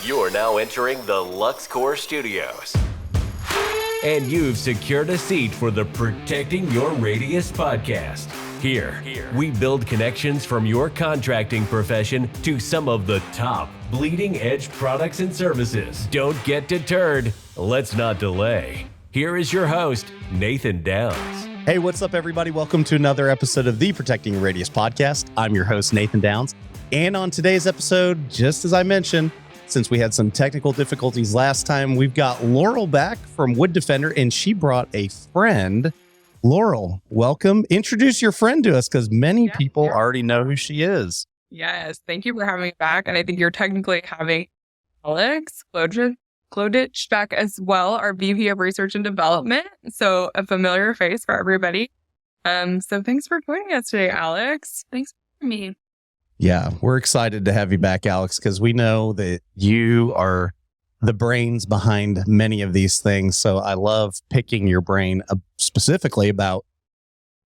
You're now entering the LuxCore Studios. And you've secured a seat for the Protecting Your Radius podcast. Here, we build connections from your contracting profession to some of the top bleeding edge products and services. Don't get deterred. Let's not delay. Here is your host, Nathan Downs. Hey, what's up, everybody? Welcome to another episode of the Protecting Your Radius podcast. I'm your host, Nathan Downs. And on today's episode, just as I mentioned, since we had some technical difficulties last time, we've got Laurel back from Wood Defender, and she brought a friend. Laurel, welcome. Introduce your friend to us, because many people already know who she is. Yes, thank you for having me back. And I think you're technically having Alex Klodich back as well, our VP of Research and Development. So a familiar face for everybody. So thanks for joining us today, Alex. Thanks for me. Yeah, we're excited to have you back, Alex, because we know that you are the brains behind many of these things. So I love picking your brain specifically about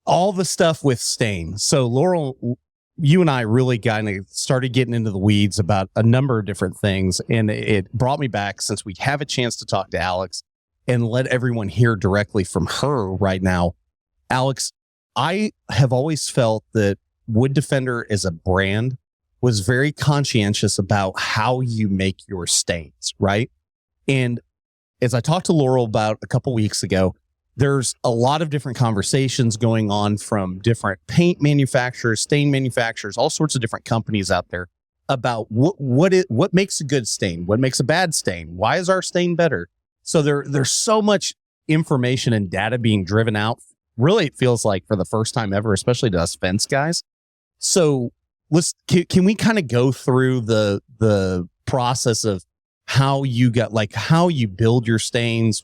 all the stuff with stain. So Laurel, you and I really kind of started getting into the weeds about a number of different things. And it brought me back, since we have a chance to talk to Alex and let everyone hear directly from her right now. Alex, I have always felt that Wood Defender as a brand was very conscientious about how you make your stains, right? And as I talked to Laurel about a couple weeks ago, there's a lot of different conversations going on from different paint manufacturers, stain manufacturers, all sorts of different companies out there about what makes a good stain, what makes a bad stain, why is our stain better? So there's so much information and data being driven out. Really, it feels like for the first time ever, especially to us fence guys. So can we kind of go through the process of how you build your stains?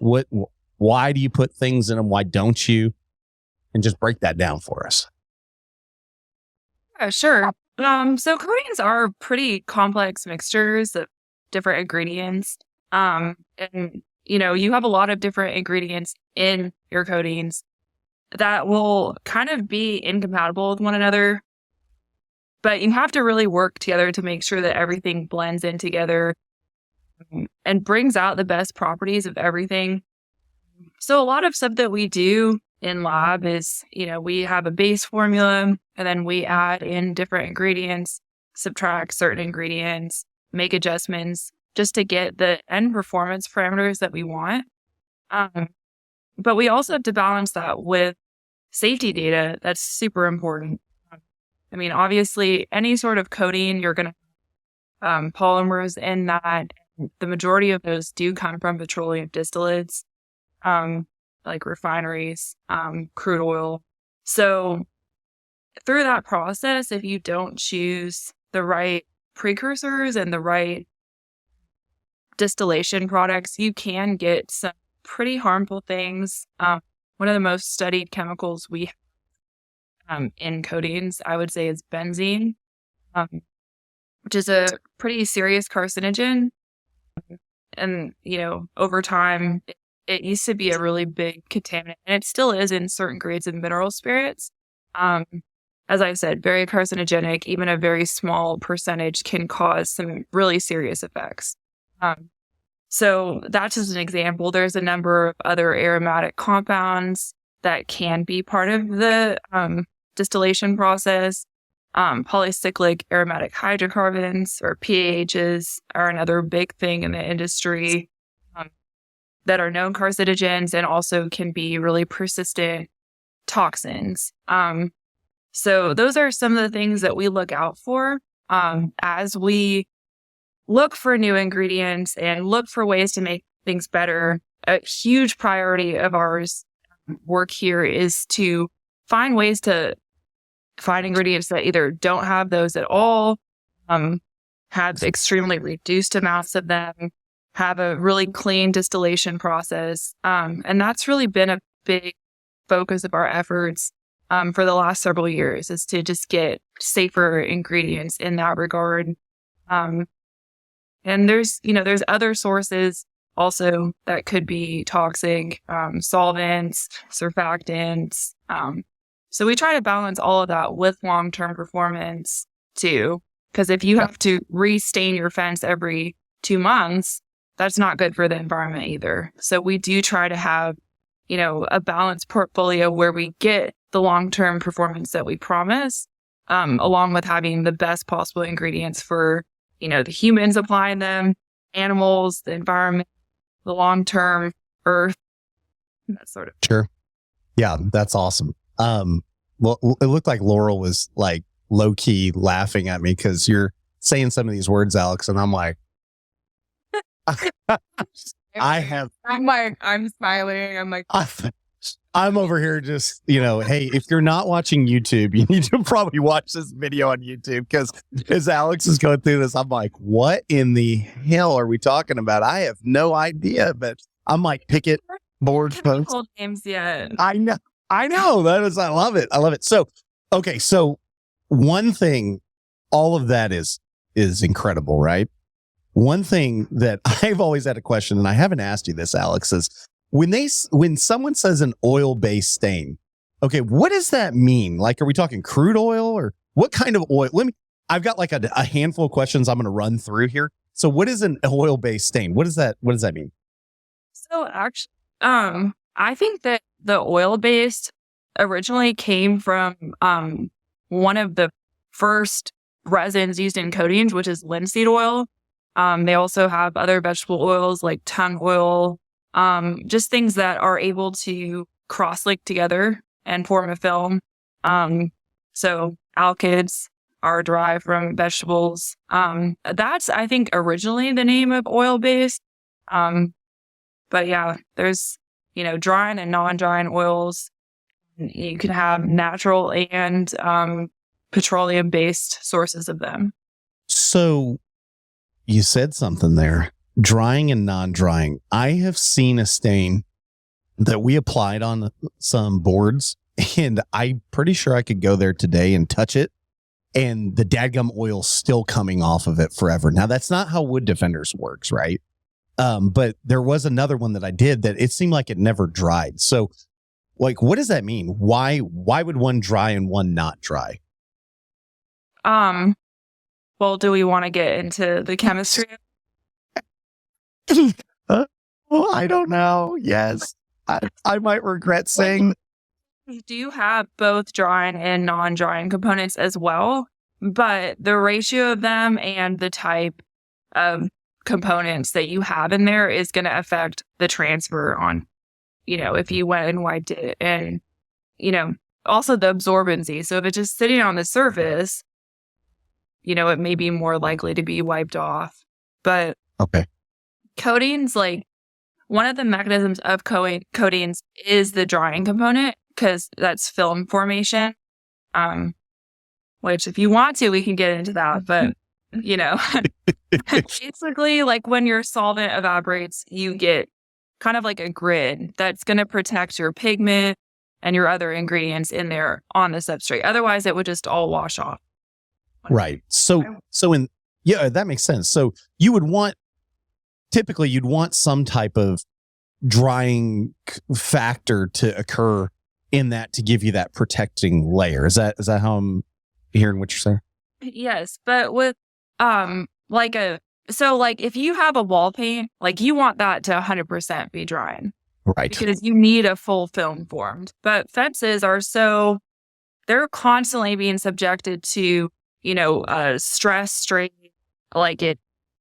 Why do you put things in them? Why don't you? And just break that down for us. Sure. So coatings are pretty complex mixtures of different ingredients. And you have a lot of different ingredients in your coatings that will kind of be incompatible with one another. But you have to really work together to make sure that everything blends in together and brings out the best properties of everything. So a lot of stuff that we do in lab is, we have a base formula, and then we add in different ingredients, subtract certain ingredients, make adjustments just to get the end performance parameters that we want. But we also have to balance that with safety data. That's super important. Obviously, any sort of coating, you're going to polymers in that. The majority of those do come from petroleum distillates, like refineries, crude oil. So through that process, if you don't choose the right precursors and the right distillation products, you can get some pretty harmful things. One of the most studied chemicals we have in coatings, I would say, is benzene, which is a pretty serious carcinogen. And, over time, it used to be a really big contaminant, and it still is in certain grades of mineral spirits. As I said, very carcinogenic. Even a very small percentage can cause some really serious effects. So that's just an example. There's a number of other aromatic compounds that can be part of the distillation process. Polycyclic aromatic hydrocarbons, or PAHs, are another big thing in the industry that are known carcinogens and also can be really persistent toxins. So those are some of the things that we look out for as we look for new ingredients and look for ways to make things better. A huge priority of ours work here is to find ways to find ingredients that either don't have those at all, have extremely reduced amounts of them, have a really clean distillation process. And that's really been a big focus of our efforts for the last several years, is to just get safer ingredients in that regard. And there's other sources also that could be toxic, solvents, surfactants. So we try to balance all of that with long-term performance too. Because if you have to re-stain your fence every 2 months, that's not good for the environment either. So we do try to have, a balanced portfolio where we get the long-term performance that we promise, along with having the best possible ingredients for, the humans applying them, animals, the environment, the long-term earth, that sort of. Sure. Yeah, that's awesome. Well, it looked like Laurel was like low key laughing at me because you're saying some of these words, Alex, and I'm like, I'm smiling. I'm like, I'm over here just, hey, if you're not watching YouTube, you need to probably watch this video on YouTube because as Alex is going through this, I'm like, what in the hell are we talking about? I have no idea, but I'm like, picket board post. Names yet. I know. I love it. I love it. So, okay. So one thing, all of that is incredible, right? One thing that I've always had a question, and I haven't asked you this, Alex, is when someone says an oil-based stain, okay, what does that mean? Like, are we talking crude oil or what kind of oil? I've got like a handful of questions I'm going to run through here. So what is an oil-based stain? What does that mean? So actually, I think that the oil-based originally came from one of the first resins used in coatings, which is linseed oil. They also have other vegetable oils like tung oil, just things that are able to cross-link together and form a film. So alkyds are derived from vegetables. That's, I think, originally the name of oil-based. But yeah, there's, drying and non-drying oils. You can have natural and petroleum-based sources of them. So you said something there, drying and non-drying. I have seen a stain that we applied on some boards, and I'm pretty sure I could go there today and touch it, and the dadgum oil's still coming off of it forever. Now, that's not how Wood Defenders works, right? But there was another one that I did that it seemed like it never dried. So, like, what does that mean? Why would one dry and one not dry? Well, do we want to get into the chemistry? Well, I don't know. Yes. I might regret saying. We do have both drying and non-drying components as well, but the ratio of them and the type of components that you have in there is going to affect the transfer on, if you went and wiped it, and, also the absorbency. So if it's just sitting on the surface, it may be more likely to be wiped off. But okay, coatings, like one of the mechanisms of coatings is the drying component, because that's film formation. Which if you want to, we can get into that. But, basically, like when your solvent evaporates, you get kind of like a grid that's going to protect your pigment and your other ingredients in there on the substrate. Otherwise, it would just all wash off. Right. So that makes sense. So you'd want some type of drying factor to occur in that to give you that protecting layer. Is that how I'm hearing what you're saying? Yes, but with if you have a wall paint, like you want that to 100% be drying. Right. Because you need a full film formed. But fences they're constantly being subjected to stress, strain, like it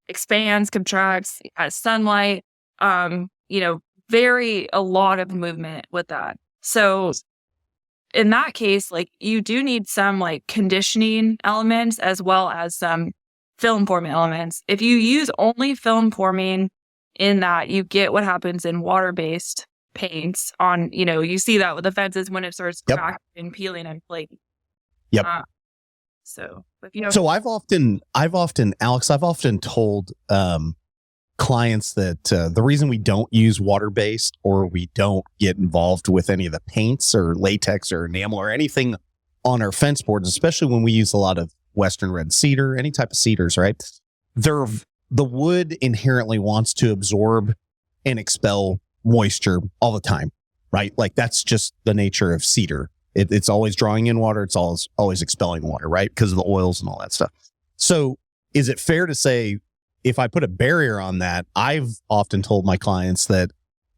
expands, contracts, has sunlight, a lot of movement with that. So in that case, like you do need some like conditioning elements as well as some film forming elements. If you use only film forming in that, you get what happens in water-based paints on, you see that with the fences when it starts cracking and peeling and flaking. Yep. So I've often told clients that the reason we don't use water-based or we don't get involved with any of the paints or latex or enamel or anything on our fence boards, especially when we use a lot of Western red cedar, any type of cedars, right? The wood inherently wants to absorb and expel moisture all the time, right? Like that's just the nature of cedar. It's always drawing in water. It's always expelling water, right? Because of the oils and all that stuff. So is it fair to say if I put a barrier on that, I've often told my clients that,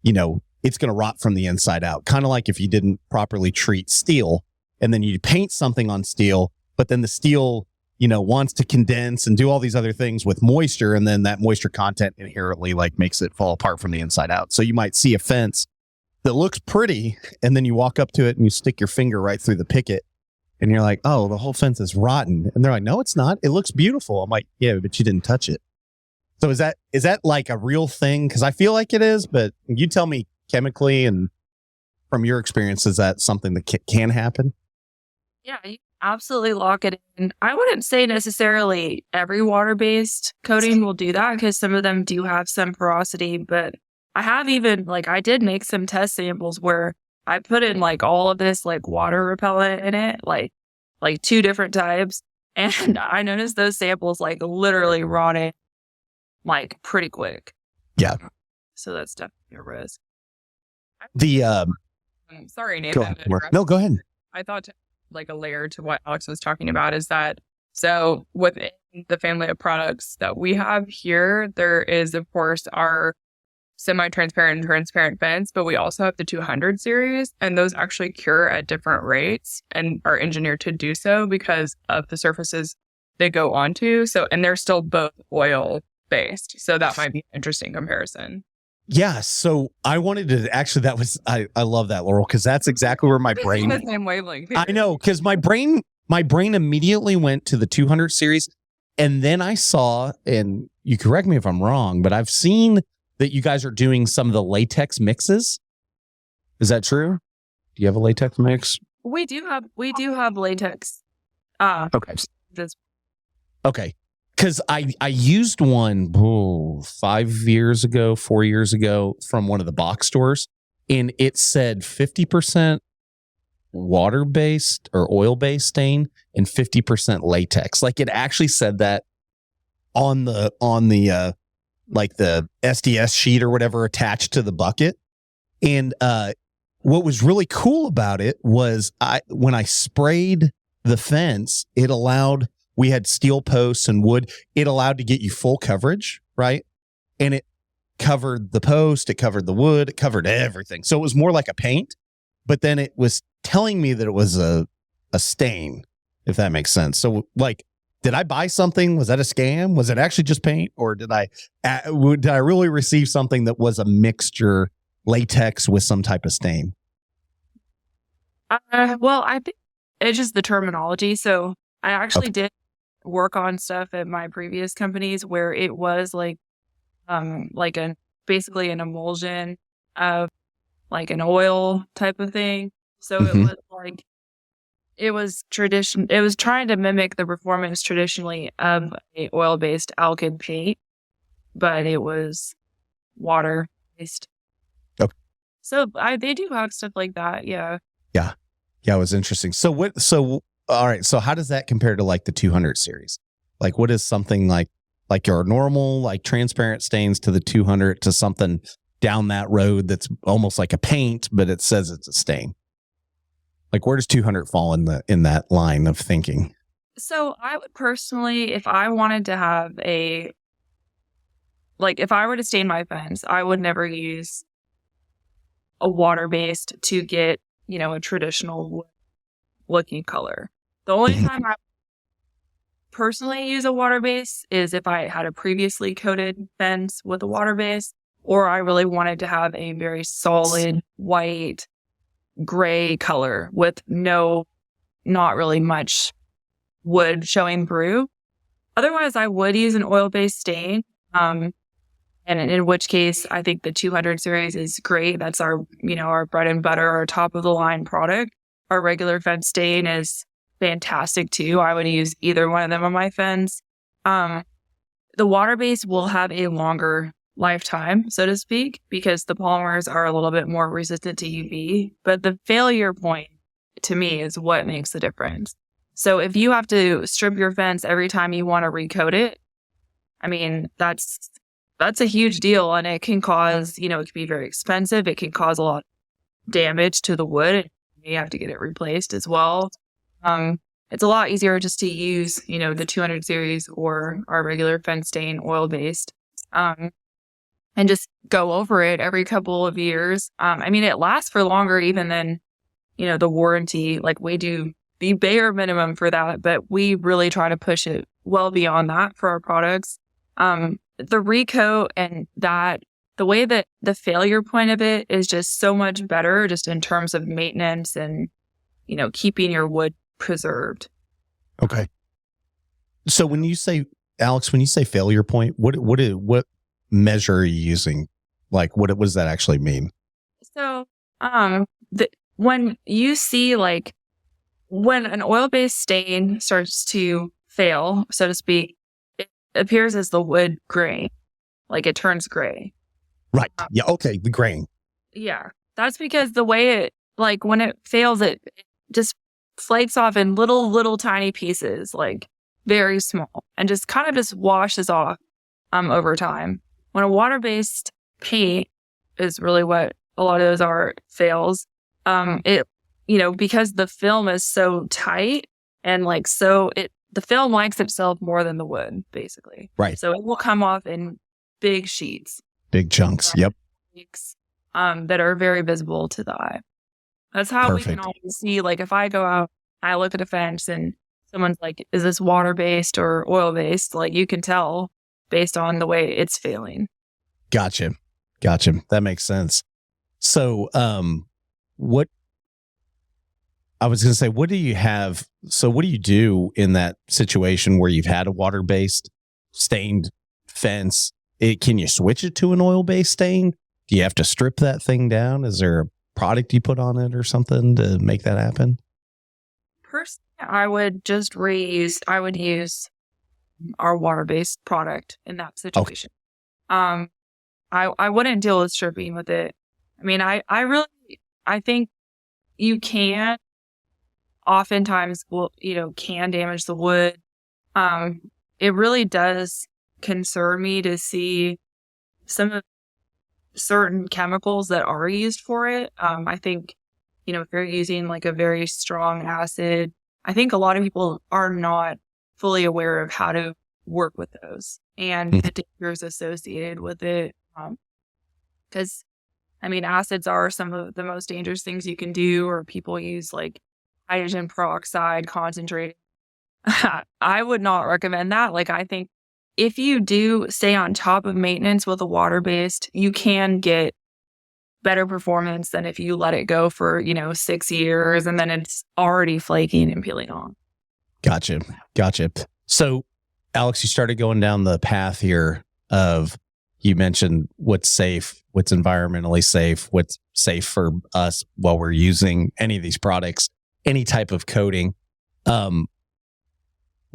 it's going to rot from the inside out. Kind of like if you didn't properly treat steel and then you paint something on steel, but then the steel, wants to condense and do all these other things with moisture. And then that moisture content inherently like makes it fall apart from the inside out. So you might see a fence that looks pretty, and then you walk up to it and you stick your finger right through the picket and you're like, oh, the whole fence is rotten. And they're like, no, it's not. It looks beautiful. I'm like, yeah, but you didn't touch it. So is that like a real thing? Because I feel like it is, but you tell me chemically and from your experience, is that something that can happen? Yeah, you absolutely lock it in. I wouldn't say necessarily every water-based coating will do that because some of them do have some porosity, but I have even, I did make some test samples where I put in, all of this, water repellent in it, like 2 different types, and I noticed those samples, literally rotted, pretty quick. Yeah. So that's definitely a risk. Sorry, Nathan. No, go ahead. I thought a layer to what Alex was talking about is that, so within the family of products that we have here, there is, of course, our semi-transparent and transparent fence, but we also have the 200 series, and those actually cure at different rates and are engineered to do so because of the surfaces they go onto. So, and they're still both oil based. So that might be an interesting comparison. Yeah. So I wanted to actually, I love that, Laurel, because that's exactly where my brain, the same wavelength. I know, because my brain immediately went to the 200 series. And then I saw, and you correct me if I'm wrong, but I've seen that you guys are doing some of the latex mixes. Is that true? Do you have a latex mix? We do have latex. Okay. Okay. Because I used one 4 years ago from one of the box stores, and it said 50% water-based or oil-based stain and 50% latex. It actually said that on the the SDS sheet or whatever attached to the bucket. And what was really cool about it was when I sprayed the fence, we had steel posts and wood. It allowed to get you full coverage, right? And it covered the post, it covered the wood, it covered everything. So it was more like a paint, but then it was telling me that it was a stain, if that makes sense. So did I buy something? Was that a scam? Was it actually just paint? Or did I really receive something that was a mixture latex with some type of stain? Well, I think it's just the terminology. So I actually did work on stuff at my previous companies where it was basically an emulsion of an oil type of thing. So it was it was trying to mimic the performance traditionally of a oil-based alkyd paint, but it was water-based. Okay. So they do have stuff like that. Yeah. Yeah. Yeah. It was interesting. All right. So how does that compare to the 200 series? What is something like your normal, transparent stains to the 200 to something down that road that's almost like a paint, but it says it's a stain? Where does 200 fall in that line of thinking? So I would personally, if I wanted to have if I were to stain my fence, I would never use a water-based to get, a traditional looking color. The only time I personally use a water base is if I had a previously coated fence with a water base, or I really wanted to have a very solid white gray color with not really much wood showing through. Otherwise, I would use an oil-based stain. And in which case, I think the 200 series is great. That's our bread and butter, our top of the line product. Our regular fence stain is fantastic too. I would use either one of them on my fence. The water base will have a longer lifetime, so to speak, because the polymers are a little bit more resistant to UV. But the failure point, to me, is what makes the difference. So if you have to strip your fence every time you want to recoat it, I mean, that's a huge deal, and it can cause, it can be very expensive. It can cause a lot of damage to the wood. You have to get it replaced as well. it's a lot easier just to use, the 200 series or our regular fence stain oil-based, and just go over it every couple of years. It lasts for longer even than, the warranty. Like, we do the bare minimum for that, but we really try to push it well beyond that for our products. The recoat and that, the way that the failure point of it is just so much better just in terms of maintenance and, keeping your wood preserved. Okay. So when you say, Alex, when you say failure point, what measure are you using? Like, what does that actually mean? So, when you see, like, when an oil-based stain starts to fail, so to speak, it appears as the wood gray, like it turns gray. Right. Yeah. Okay. The grain. Yeah. That's because the way it, like, when it fails, it just flakes off in little tiny pieces, like very small, and just kind of just washes off over time. When a water-based paint is really what a lot of those are, fails, it, because the film is so tight and like, the film likes itself more than the wood, basically. Right. So it will come off in big sheets. Big chunks. Yep. That are very visible to the eye. That's how Perfect. we can always see, like, if I go out, I look at a fence and someone's like, is this water-based or oil-based? Like, you can tell based on the way it's failing. Gotcha. That makes sense. So, what do you have? So what do you do in that situation where you've had a water-based stained fence? Can you switch it to an oil-based stain? Do you have to strip that thing down? Is there a product you put on it or something to make that happen? Personally, I would use our water-based product in that situation. Okay. I wouldn't deal with stripping with it. I think you can oftentimes can damage the wood. It really does concern me to see some of certain chemicals that are used for it. I think, if you're using like a very strong acid, I think a lot of people are not fully aware of how to work with those and the dangers associated with it. Because, acids are some of the most dangerous things you can do, or people use like hydrogen peroxide concentrated. I would not recommend that. Like, I think if you do stay on top of maintenance with a water-based, you can get better performance than if you let it go for, 6 years and then it's already flaking and peeling off. Gotcha. So, Alex, you started going down the path here of, you mentioned what's safe, what's environmentally safe, what's safe for us while we're using any of these products, any type of coating.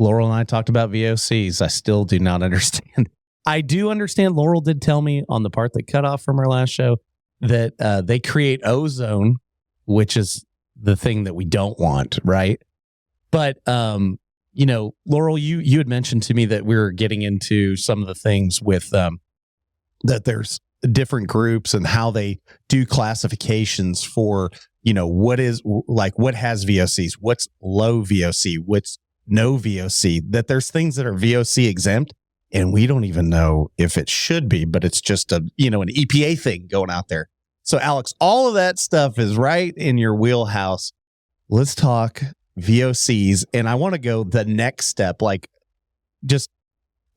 Laurel and I talked about VOCs. I still do not understand. I do understand. Laurel did tell me on the part that cut off from our last show that they create ozone, which is the thing that we don't want, right? But, Laurel, you had mentioned to me that we were getting into some of the things with that there's different groups and how they do classifications for, what has VOCs, what's low VOC, what's no VOC, that there's things that are VOC exempt and we don't even know if it should be, but it's just an EPA thing going out there. So Alex, all of that stuff is right in your wheelhouse. Let's talk VOCs. And I want to go the next step. Like, just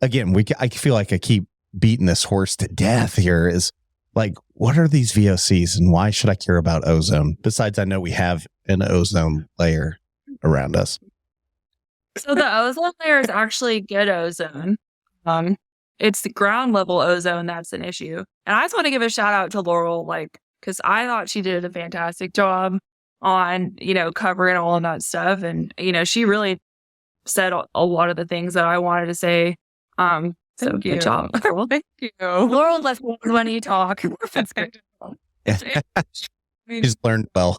again, I feel like I keep beating this horse to death here, is like, what are these VOCs and why should I care about ozone? Besides, I know we have an ozone layer around us. So the ozone layer is actually good ozone. It's the ground level ozone that's an issue. And I just want to give a shout out to Laurel, because I thought she did a fantastic job on, covering all of that stuff. And, she really said a lot of the things that I wanted to say. So good job. Well, thank you. Laurel, let's when you talk. That's good. She's learned well.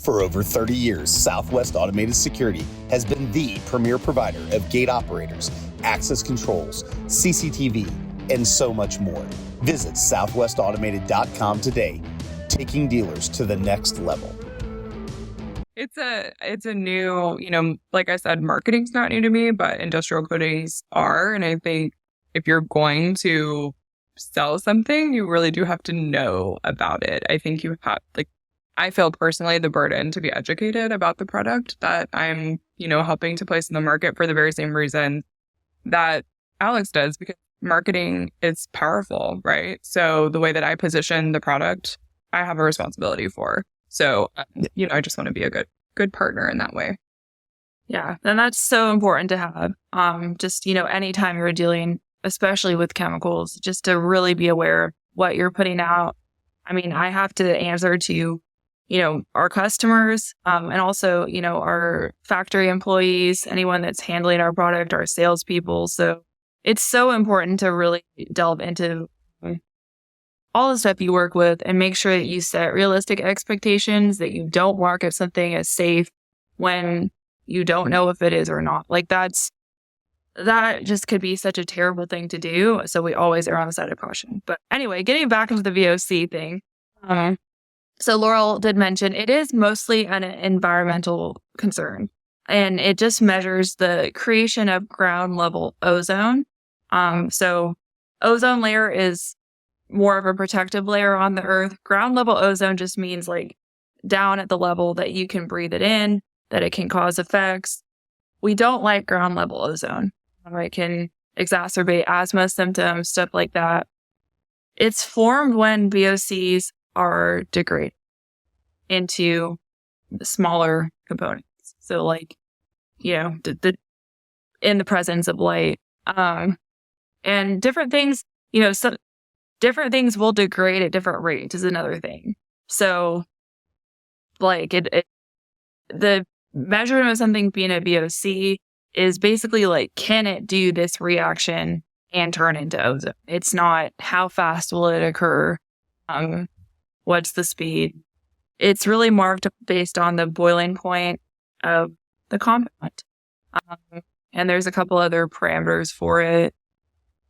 For over 30 years, Southwest Automated Security has been the premier provider of gate operators, access controls, CCTV, and so much more. Visit southwestautomated.com today, taking dealers to the next level. It's a new, like I said, marketing's not new to me, but industrial coatings are. And I think if you're going to sell something, you really do have to know about it. I think you have, like, I feel personally the burden to be educated about the product that I'm, helping to place in the market for the very same reason that Alex does, because marketing is powerful, right? So the way that I position the product, I have a responsibility for. So, I just want to be a good partner in that way. Yeah. And that's so important to have. Just, anytime you're dealing, especially with chemicals, just to really be aware of what you're putting out. I mean, I have to answer to, our customers, and also, our factory employees, anyone that's handling our product, our salespeople. So it's so important to really delve into all the stuff you work with and make sure that you set realistic expectations, that you don't market something as safe when you don't know if it is or not. Like that just could be such a terrible thing to do. So we always err on the side of caution. But anyway, getting back into the VOC thing. So Laurel did mention it is mostly an environmental concern, and it just measures the creation of ground level ozone. So ozone layer is more of a protective layer on the earth. Ground level ozone just means like down at the level that you can breathe it in, that it can cause effects. We don't like ground level ozone. It can exacerbate asthma symptoms, stuff like that. It's formed when VOCs are degraded into smaller components. So like, in the presence of light. And different things, different things will degrade at different rates is another thing. So like the measurement of something being a VOC is basically like, can it do this reaction and turn into ozone? It's not how fast will it occur? What's the speed? It's really marked based on the boiling point of the compound. And there's a couple other parameters for it.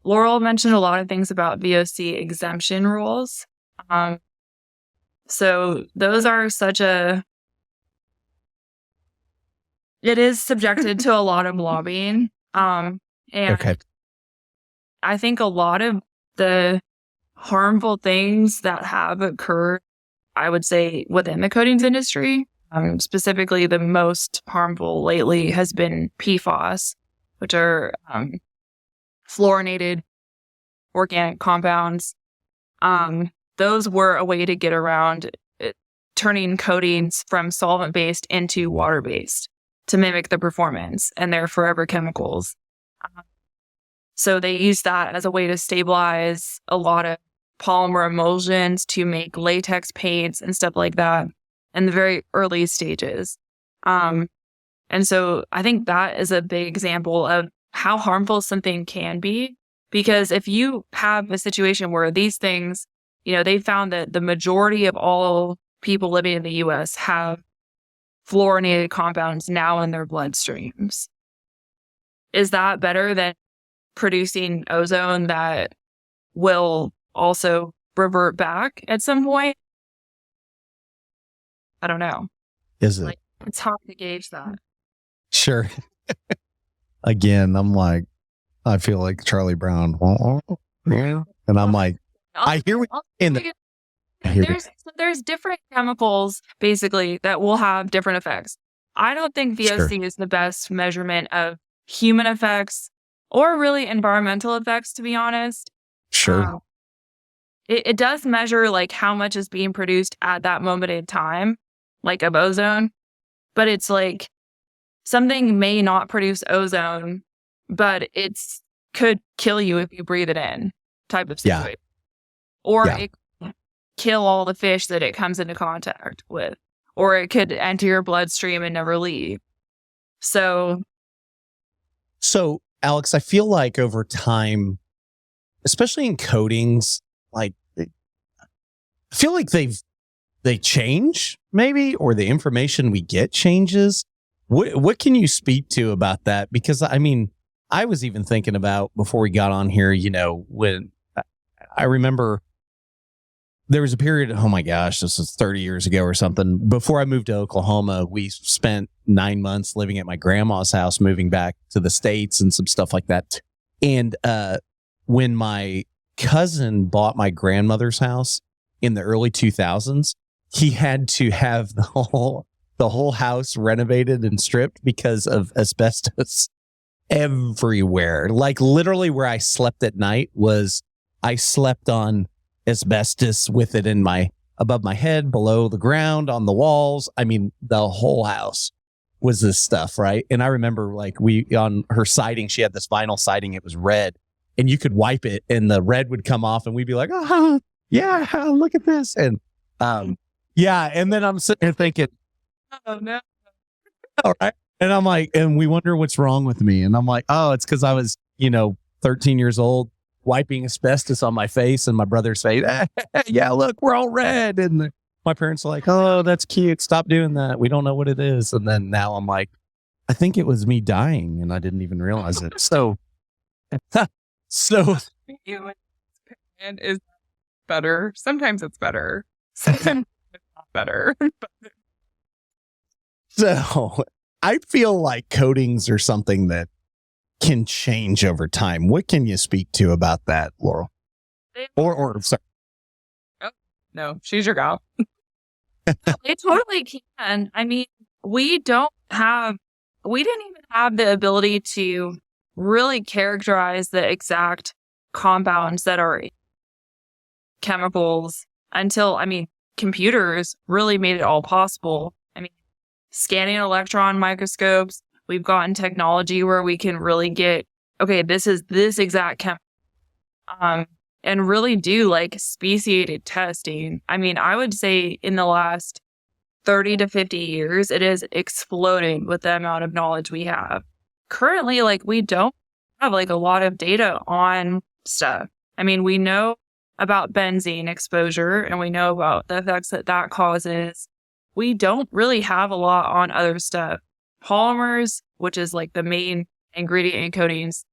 Laurel mentioned a lot of things about VOC exemption rules. So those are it is subjected to a lot of lobbying. And Okay. I think a lot of the harmful things that have occurred, I would say, within the coatings industry, specifically the most harmful lately has been PFAS, which are fluorinated organic compounds. Those were a way to get around turning coatings from solvent-based into water-based to mimic the performance, and they're forever chemicals. So they use that as a way to stabilize a lot of polymer emulsions to make latex paints and stuff like that in the very early stages. And so I think that is a big example of how harmful something can be, because if you have a situation where these things, they found that the majority of all people living in the US have fluorinated compounds now in their bloodstreams. Is that better than producing ozone that will also revert back at some point? I don't know. Is it? It's hard to gauge that. Sure. Again, I'm like, I feel like Charlie Brown. And I'm like, I hear what there's different chemicals basically that will have different effects. I don't think VOC is the best measurement of human effects or really environmental effects, to be honest. Sure. It does measure like how much is being produced at that moment in time, like of ozone, but it's like something may not produce ozone, but it's could kill you if you breathe it in type of situation. Yeah. Or it could kill all the fish that it comes into contact with, or it could enter your bloodstream and never leave. So Alex, I feel like over time, especially in coatings, like I feel like they change maybe, or the information we get changes. What can you speak to about that? Because I mean, I was even thinking about before we got on here, when I remember there was a period, oh my gosh, this was 30 years ago or something. Before I moved to Oklahoma, we spent 9 months living at my grandma's house, moving back to the States and some stuff like that. And when my cousin bought my grandmother's house in the early 2000s, he had to have the whole house renovated and stripped because of asbestos everywhere. Like literally where I slept at night I slept on asbestos with it above my head, below the ground, on the walls. I mean, the whole house was this stuff, right? And I remember like on her siding, she had this vinyl siding, it was red, and you could wipe it and the red would come off and we'd be like, oh yeah, look at this. And yeah, and then I'm sitting here thinking, oh no. All right. And I'm like, and we wonder what's wrong with me. And I'm like, oh, it's because I was, 13 years old, wiping asbestos on my face, and my brother say, yeah, look, we're all red. And my parents are like, oh, that's cute. Stop doing that. We don't know what it is. And then now I'm like, I think it was me dying and I didn't even realize it. So and is better. Sometimes it's better. Sometimes it's not better. So I feel like coatings are something that can change over time. What can you speak to about that, Laurel? Or sorry. Oh, no, she's your gal. They totally can. I mean, we didn't even have the ability to really characterize the exact compounds that are chemicals until, computers really made it all possible. Scanning electron microscopes, we've gotten technology where we can really get, okay, this is this exact chemical, and really do like speciated testing. I would say in the last 30 to 50 years, it is exploding with the amount of knowledge we have. Currently, we don't have a lot of data on stuff. We know about benzene exposure and we know about the effects that causes. We don't really have a lot on other stuff. Polymers, which is the main ingredient in coatings.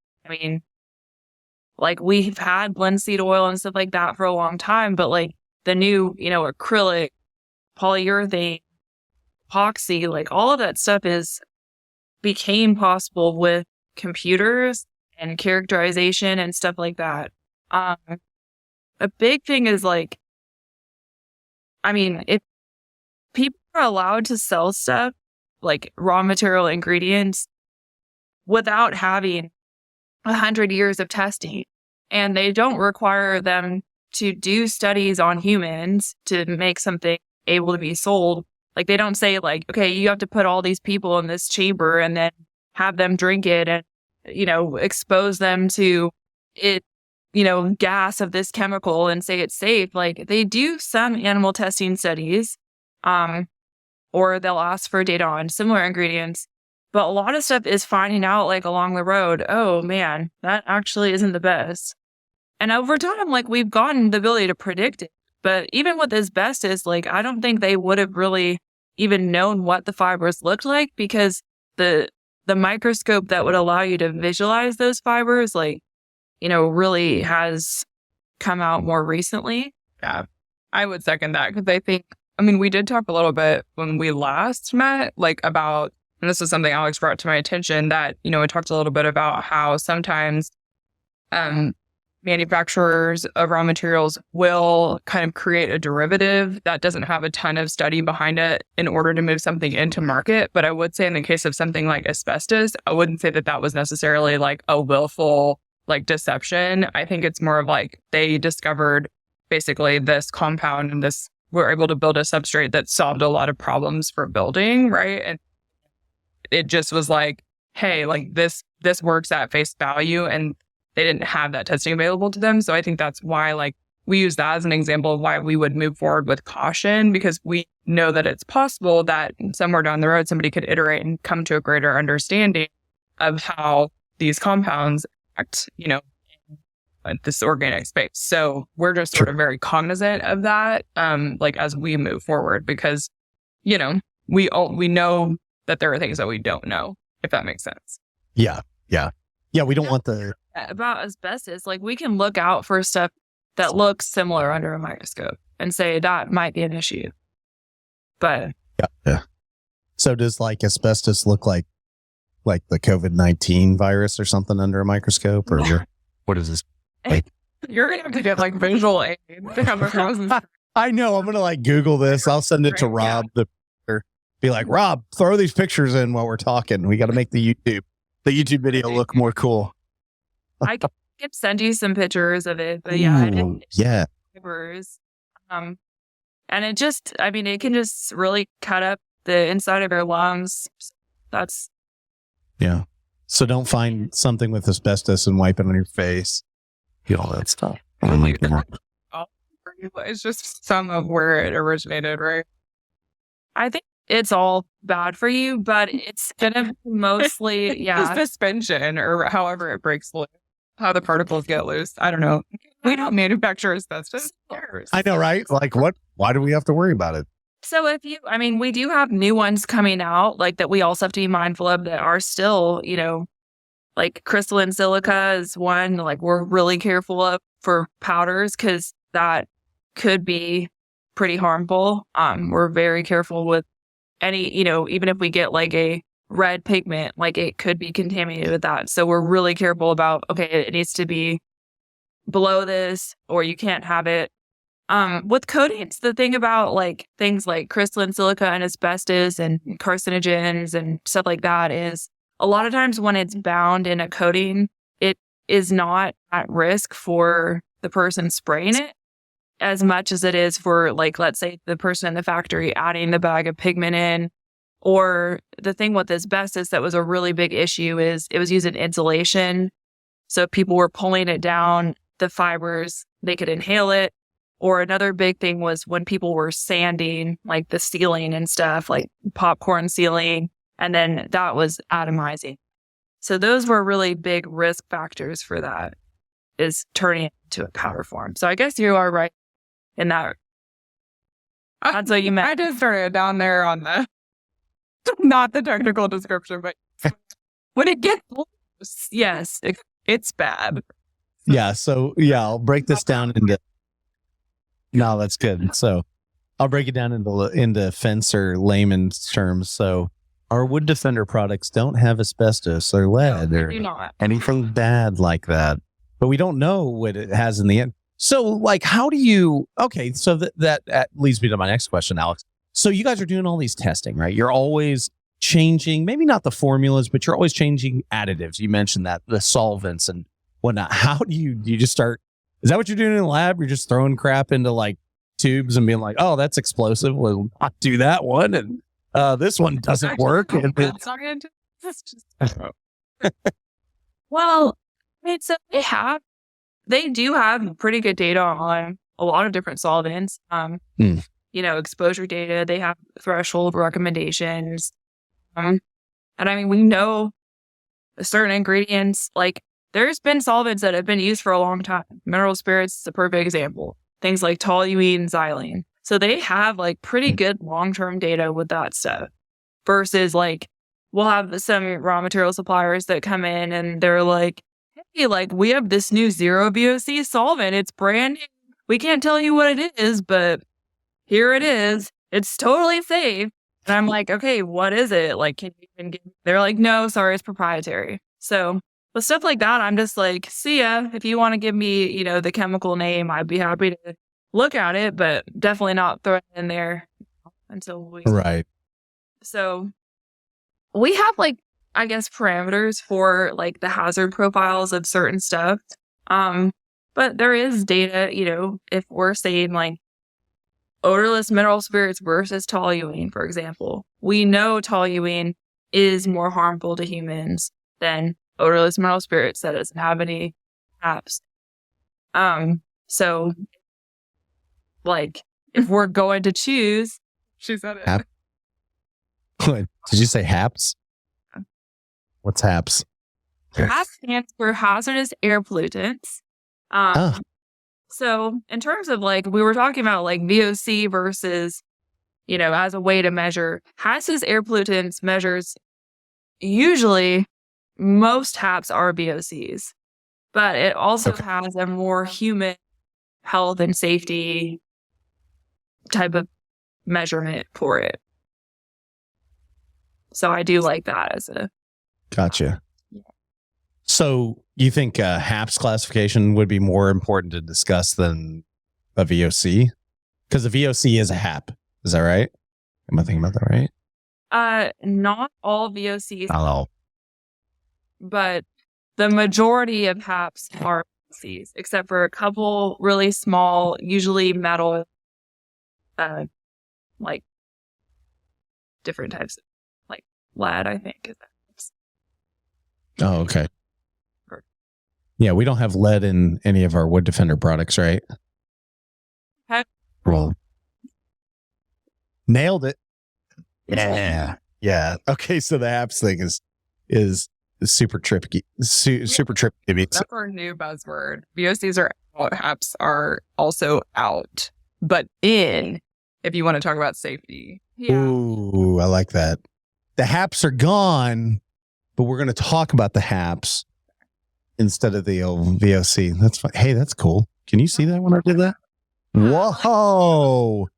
We've had linseed oil and stuff like that for a long time, but the new, acrylic, polyurethane, epoxy, all of that stuff became possible with computers and characterization and stuff like that. A big thing is if people are allowed to sell stuff like raw material ingredients without having 100 years of testing, and they don't require them to do studies on humans to make something able to be sold. They don't say okay, you have to put all these people in this chamber and then have them drink it and, expose them to it, gas of this chemical and say it's safe. They do some animal testing studies, or they'll ask for data on similar ingredients. But a lot of stuff is finding out along the road, oh man, that actually isn't the best. And over time, we've gotten the ability to predict it. But even with asbestos, I don't think they would have really even known what the fibers looked like, because the microscope that would allow you to visualize those fibers, really has come out more recently. Yeah, I would second that, because I think, we did talk a little bit when we last met, about, and this is something Alex brought to my attention, that, we talked a little bit about how sometimes manufacturers of raw materials will kind of create a derivative that doesn't have a ton of study behind it in order to move something into market. But I would say in the case of something like asbestos, I wouldn't say that was necessarily a willful deception. I think it's more of they discovered basically this compound and we're able to build a substrate that solved a lot of problems for building, right? And it just was hey, this works at face value, and they didn't have that testing available to them. So I think that's why we use that as an example of why we would move forward with caution, because we know that it's possible that somewhere down the road somebody could iterate and come to a greater understanding of how these compounds act, in this organic space. So we're just sort of very cognizant of that, as we move forward, because, we know that there are things that we don't know, if that makes sense. Yeah. We don't want about asbestos, we can look out for stuff that looks similar under a microscope. and say that might be an issue. But yeah. So does like asbestos look like the COVID-19 virus or something under a microscope, or what is this? You're going to have to get like visual aid to come across this. I know. I'm going to like Google this. I'll send it to Rob. Be like, Rob, throw these pictures in while we're talking. We got to make the YouTube video look more cool. I can send you some pictures of it, but yeah. Yeah. And it just, I mean, it can just really cut up the inside of your lungs. Yeah. So don't find something with asbestos and wipe it on your face. Get all that stuff. It's just some of where it originated, right? I think it's all bad for you, but it's gonna mostly, The suspension or however it breaks loose, how the particles get loose. I don't know. We don't manufacture asbestos. I know, right? Like what? Why do we have to worry about it? So we do have new ones coming out, like that we also have to be mindful of that are still, like crystalline silica is one, like we're really careful of for powders because that could be pretty harmful. We're very careful with any, even if we get like a red pigment, like it could be contaminated with that. So we're really careful about, okay, it needs to be below this or you can't have it. With coatings, the thing about like things like crystalline silica and asbestos and carcinogens and stuff like that is a lot of times when it's bound in a coating, it is not at risk for the person spraying it as much as it is for, like, let's say the person in the factory adding the bag of pigment in. Or the thing with asbestos that was a really big issue is it was used in insulation. So if people were pulling it down, the fibers, they could inhale it. Or another big thing was when people were sanding, like the ceiling and stuff, like popcorn ceiling, and then that was atomizing. So those were really big risk factors for that, is turning it into a powder form. So I guess you are right in that. That's what you meant. I just started down there on the, not the technical description, but when it gets loose, yes, it's bad. Yeah. So I'll break this down into. No, that's good. So I'll break it down into fence or layman's terms. So our wood defender products don't have asbestos or lead or anything bad like that, but we don't know what it has in the end. So like, how do you, okay. So that leads me to my next question, Alex. So you guys are doing all these testing, right? You're always changing, maybe not the formulas, but you're always changing additives. You mentioned that, the solvents and whatnot. How do you just start? Is that what you're doing in the lab? You're just throwing crap into like tubes and being like, oh, that's explosive. We'll not do that one. And this one doesn't work. And well, I mean, so they do have pretty good data on a lot of different solvents. Exposure data, they have threshold recommendations. And I mean, we know certain ingredients, like there's been solvents that have been used for a long time. Mineral spirits is a perfect example. Things like toluene, xylene. So they have like pretty good long-term data with that stuff. Versus like, we'll have some raw material suppliers that come in and they're like, hey, like we have this new zero VOC solvent. It's brand new. We can't tell you what it is, but here it is. It's totally safe. And I'm like, okay, what is it? Like, can you even give? They're like, no, sorry, it's proprietary. So with stuff like that, I'm just like, see ya. If you want to give me, the chemical name, I'd be happy to look at it, but definitely not throw it in there until we. Right. So we have like, I guess, parameters for like the hazard profiles of certain stuff. But there is data, if we're saying like odorless mineral spirits versus toluene, for example, we know toluene is more harmful to humans than odorless mineral spirits that doesn't have any HAPs. So like if we're going to choose, she said it. Hap? Did you say HAPs? What's HAPs? HAP stands for hazardous air pollutants. So in terms of like, we were talking about like VOC versus, as a way to measure hazardous air pollutants measures, usually most HAPs are VOCs, but it also has a more human health and safety type of measurement for it. So I do like that as a... Gotcha. Yeah. So you think HAPS classification would be more important to discuss than a VOC? Because a VOC is a HAP. Is that right? Am I thinking about that right? Not all VOCs, Hello. but the majority of HAPs are VOCs, except for a couple really small, usually metal, like different types of like lead, I think. Is that. Oh, okay. Yeah, we don't have lead in any of our Wood Defender products, right? Okay. Roll. Nailed it. Yeah. Yeah. Okay, so the apps thing is super tricky. Super tricky. That's our new buzzword. VOCs are out, HAPs are also out, but in, if you want to talk about safety. Yeah. Ooh, I like that. The HAPs are gone, but we're going to talk about the HAPs instead of the old VOC. That's fine. Hey, that's cool. Can you see that when I did that? Whoa.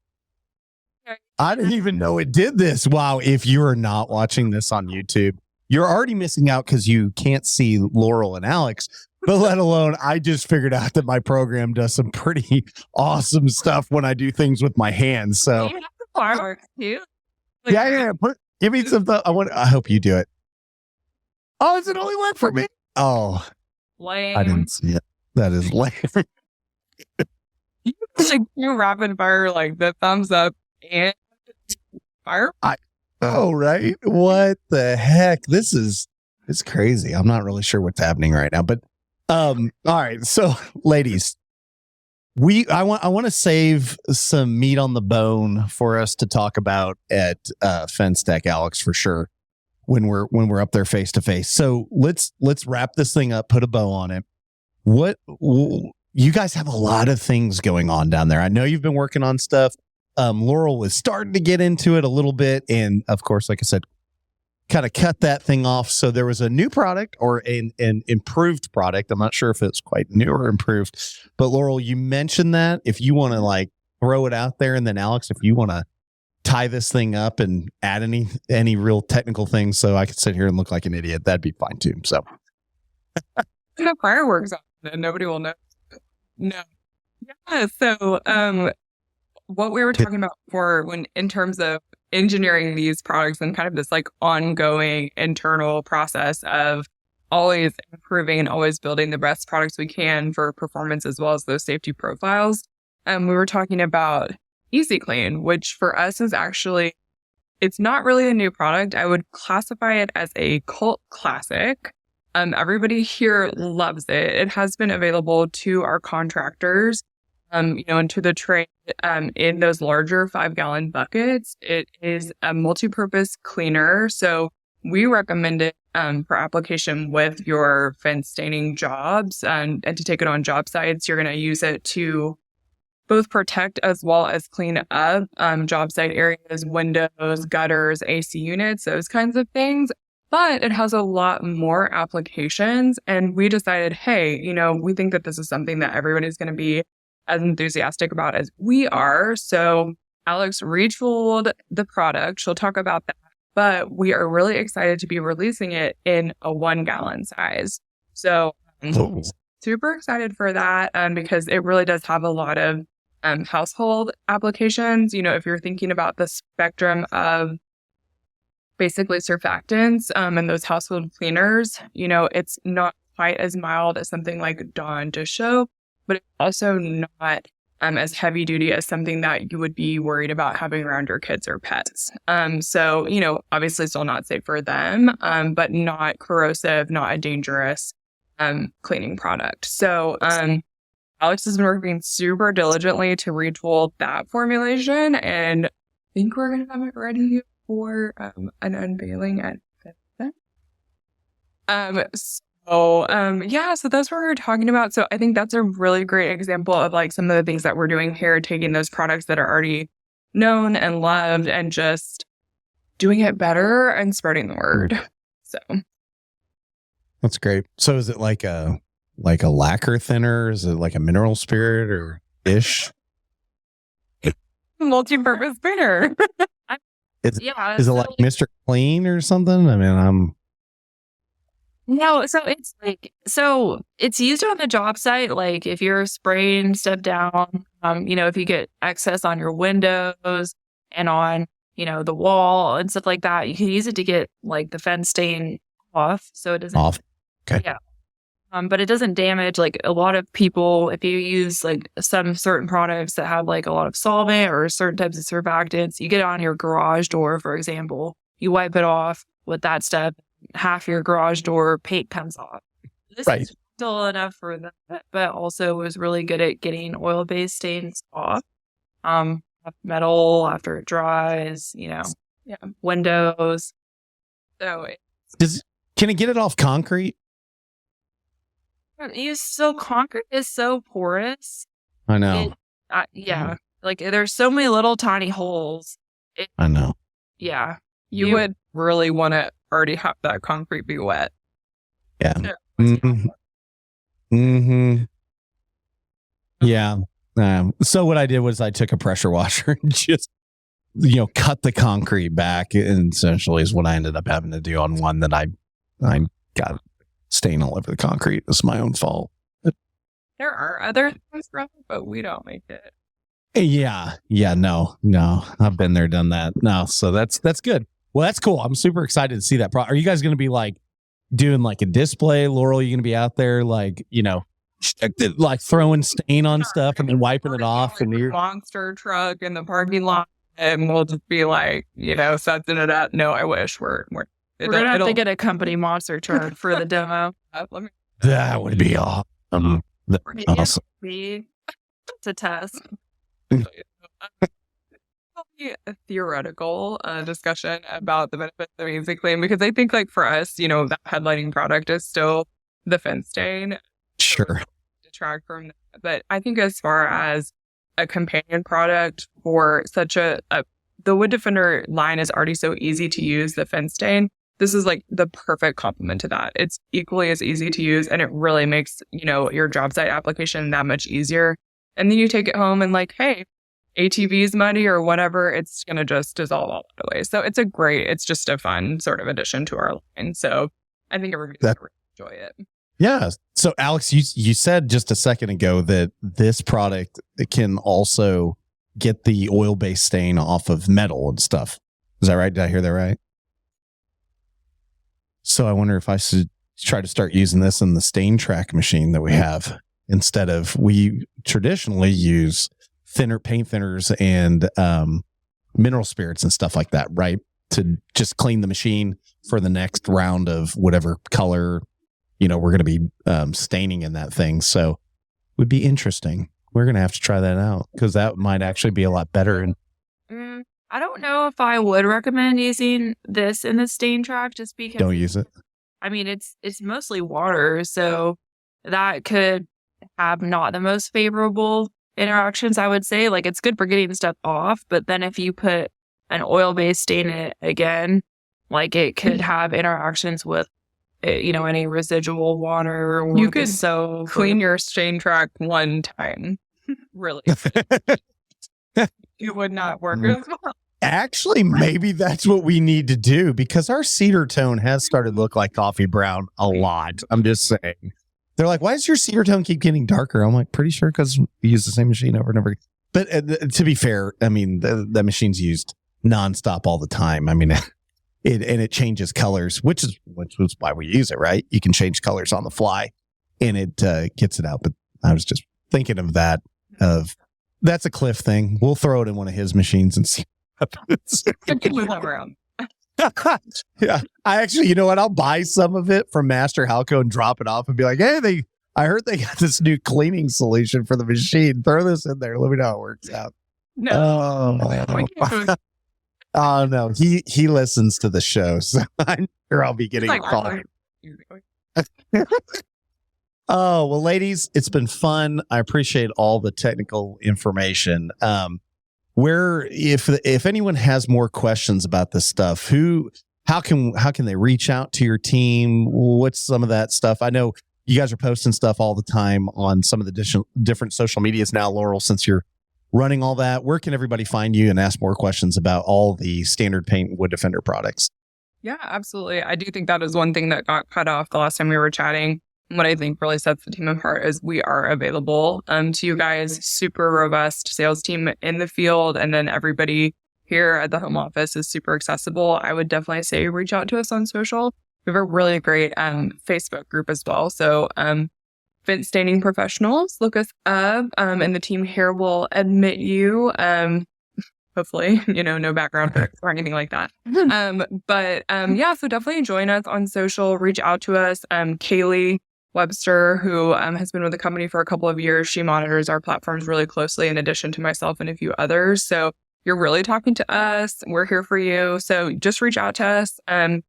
I didn't even know it did this. Wow. If you're not watching this on YouTube, you're already missing out because you can't see Laurel and Alix, but let alone I just figured out that my program does some pretty awesome stuff when I do things with my hands. So You have the fireworks too. yeah. Give me some. I hope you do it. Oh, does it only work for me? Oh, Lame. I didn't see it. That is lame. Like you rapid fire, like the thumbs up and fire. Oh, right. What the heck? It's crazy. I'm not really sure what's happening right now, but all right. So, ladies, I want to save some meat on the bone for us to talk about at FenceTech, Alix, for sure, when we're up there face to face. So let's wrap this thing up, put a bow on it. You guys have a lot of things going on down there. I know you've been working on stuff. Laurel was starting to get into it a little bit, and of course, like I said, kind of cut that thing off. So there was a new product or an improved product. I'm not sure if it's quite new or improved, but Laurel, you mentioned that. If you want to like throw it out there, and then Alix, if you want to tie this thing up and add any real technical things, so I could sit here and look like an idiot, that'd be fine too. So The fireworks on and nobody will know. No. Yeah. So, what we were talking about before, when in terms of engineering these products and kind of this like ongoing internal process of always improving and always building the best products we can for performance as well as those safety profiles. We were talking about Easy Clean, which for us is actually, it's not really a new product. I would classify it as a cult classic. Everybody here loves it. It has been available to our contractors, and to the trade, in those larger 5-gallon buckets. It is a multi-purpose cleaner. So we recommend it, for application with your fence staining jobs, and to take it on job sites. You're going to use it to both protect as well as clean up, job site areas, windows, gutters, AC units, those kinds of things. But it has a lot more applications. And we decided, hey, we think that this is something that everybody's going to be as enthusiastic about as we are. So Alix retooled the product. She'll talk about that. But we are really excited to be releasing it in a 1-gallon size. So super excited for that, because it really does have a lot of household applications. If you're thinking about the spectrum of basically surfactants and those household cleaners, it's not quite as mild as something like Dawn dish soap, but it's also not as heavy duty as something that you would be worried about having around your kids or pets. So, obviously still not safe for them, but not corrosive, not a dangerous cleaning product. So Alix has been working super diligently to retool that formulation, and I think we're going to have it ready for an unveiling at so that's what we're talking about. So I think that's a really great example of like some of the things that we're doing here, taking those products that are already known and loved and just doing it better and spreading the word. So that's great. So is it like a lacquer thinner? Is it like a mineral spirit or ish? multi-purpose painter. Is Yeah. it like Mr. Clean or something? I mean, No, so it's used on the job site. Like if you're spraying stuff down, if you get excess on your windows and on, the wall and stuff like that, you can use it to get like the fence stain off. So it doesn't off. Okay. Yeah. But it doesn't damage like a lot of people. If you use like some certain products that have like a lot of solvent or certain types of surfactants, you get it on your garage door, for example, you wipe it off with that stuff, half your garage door paint comes off. This is still enough for that, but also was really good at getting oil-based stains off. Metal after it dries, windows. So can it get it off concrete? So concrete is so porous. I know. Like there's so many little tiny holes. I know. Yeah. You would really want to already have that concrete be wet. Yeah. Mm-hmm. Yeah. So what I did was I took a pressure washer and just, cut the concrete back, and essentially is what I ended up having to do on one that I got stain all over the concrete. It's my own fault. There are other things, but we don't make it. Yeah. No. I've been there, done that. No, so that's good. Well, that's cool. I'm super excited to see that. Are you guys going to be like doing like a display? Laurel, you going to be out there like, like throwing stain on stuff and then wiping it off? And your monster truck in the parking lot, and we'll just be like, sussing it up. No, I wish we're gonna have to get a company monster truck for the demo. That would be awesome. Awesome. It's a test. A theoretical discussion about the benefits of Easy Clean, because I think like for us, that headlining product is still the fence stain. Sure. Detract from that. But I think as far as a companion product for such the Wood Defender line is already so easy to use, the fence stain. This is like the perfect complement to that. It's equally as easy to use, and it really makes, your job site application that much easier. And then you take it home and like, hey, ATV's muddy or whatever, it's going to just dissolve all the way. So it's just a fun sort of addition to our line. So I think everybody's going to enjoy it. Yeah. So Alex, you said just a second ago that this product can also get the oil-based stain off of metal and stuff. Is that right? Did I hear that right? So I wonder if I should try to start using this in the stain track machine that we have, instead of, we traditionally use paint thinners and mineral spirits and stuff like that, right? To just clean the machine for the next round of whatever color, we're going to be staining in that thing. So it would be interesting. We're going to have to try that out, because that might actually be a lot better. And I don't know if I would recommend using this in the stain track, just because. Don't use it. I mean, it's mostly water, so that could have not the most favorable interactions, I would say. Like, it's good for getting stuff off, but then if you put an oil-based stain in it again, like it could have interactions with, any residual water. Or you could so clean your stain track one time. Really. It would not work as well. Actually, maybe that's what we need to do, because our cedar tone has started to look like coffee brown a lot. I'm just saying. They're like, why does your cedar tone keep getting darker? I'm like, pretty sure because we use the same machine over and over. But to be fair, I mean, the machine's used nonstop all the time. I mean, it changes colors, which is why we use it, right? You can change colors on the fly, and it gets it out. But I was just thinking of that. That's a Cliff thing. We'll throw it in one of his machines and see what happens. Around. Yeah, I actually, you know what? I'll buy some of it from Master Halco and drop it off and be like, hey, I heard they got this new cleaning solution for the machine. Throw this in there. Let me know how it works out. No. Oh no, he listens to the show, so I'm sure I'll be getting a call. Oh, well, ladies, it's been fun. I appreciate all the technical information. If anyone has more questions about this stuff, how can they reach out to your team? What's some of that stuff? I know you guys are posting stuff all the time on some of the different social medias now, Laurel, since you're running all that. Where can everybody find you and ask more questions about all the Standard Paint and Wood Defender products? Yeah, absolutely. I do think that is one thing that got cut off the last time we were chatting. What I think really sets the team apart is we are available to you guys. Super robust sales team in the field, and then everybody here at the home office is super accessible. I would definitely say reach out to us on social. We have a really great Facebook group as well. So Fence Staining Professionals, look us up, and the team here will admit you. Hopefully, no background or anything like that. Yeah, so definitely join us on social, reach out to us. Kaylee Webster, who has been with the company for a couple of years, she monitors our platforms really closely in addition to myself and a few others. So you're really talking to us. We're here for you. So just reach out to us and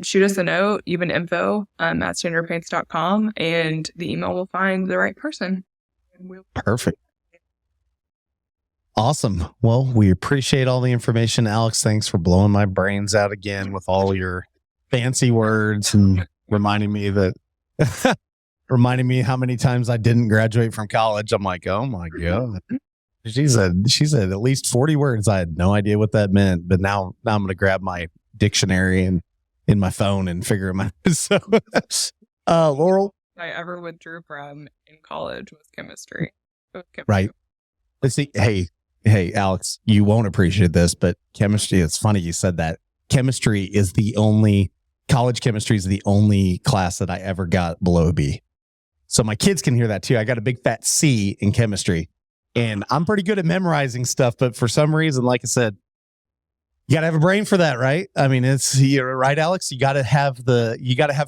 shoot us a note, even info at standardpaints.com, and the email will find the right person. Perfect. Awesome. Well, we appreciate all the information. Alex, thanks for blowing my brains out again with all your fancy words and reminding me how many times I didn't graduate from college. I'm like, oh my God. She said at least 40 words. I had no idea what that meant, but now I'm going to grab my dictionary and in my phone and figure them out. So, Laurel, I ever withdrew from in college was chemistry. Right. Let's see. Hey, Alex, you won't appreciate this, but chemistry, it's funny you said that. College chemistry is the only class that I ever got below a B. So my kids can hear that too. I got a big fat C in chemistry, and I'm pretty good at memorizing stuff, but for some reason, like I said, you got to have a brain for that, right? I mean, you're right, Alex. You got to have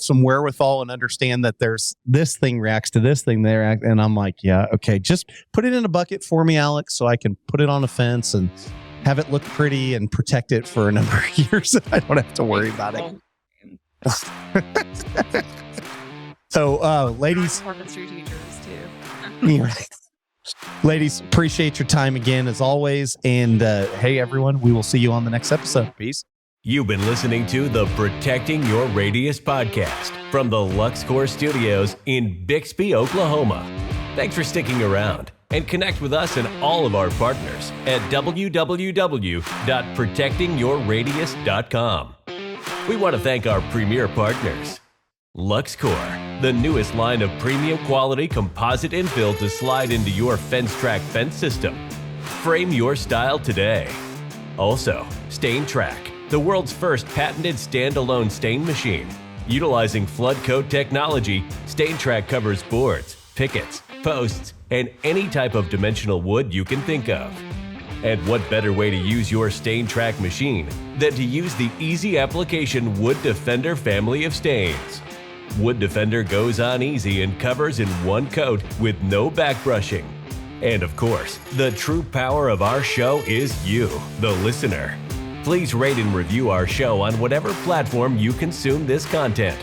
some wherewithal and understand that there's this thing reacts to this thing there. And I'm like, yeah, okay, just put it in a bucket for me, Alex, so I can put it on a fence and have it look pretty and protect it for a number of years. I don't have to worry about it. So, ladies, chemistry teachers too. Ladies, appreciate your time again as always. And hey, everyone, we will see you on the next episode. Peace. You've been listening to the Protecting Your Radius podcast from the LuxCore Studios in Bixby, Oklahoma. Thanks for sticking around, and connect with us and all of our partners at www.protectingyourradius.com. We want to thank our premier partners. LuxCore, the newest line of premium quality composite infill to slide into your FenceTech fence system. Frame your style today. Also, StainTrack, the world's first patented standalone stain machine. Utilizing flood coat technology, StainTrack covers boards, pickets, posts, and any type of dimensional wood you can think of. And what better way to use your StainTrack machine than to use the easy application Wood Defender family of stains. Wood Defender goes on easy and covers in one coat with no back brushing. And of course, the true power of our show is you, the listener. Please rate and review our show on whatever platform you consume this content.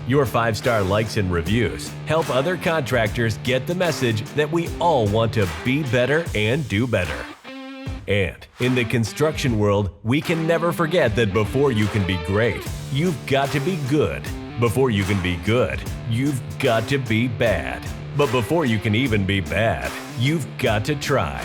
Your 5-star likes and reviews help other contractors get the message that we all want to be better and do better. And in the construction world, we can never forget that before you can be great, you've got to be good. Before you can be good, you've got to be bad. But before you can even be bad, you've got to try.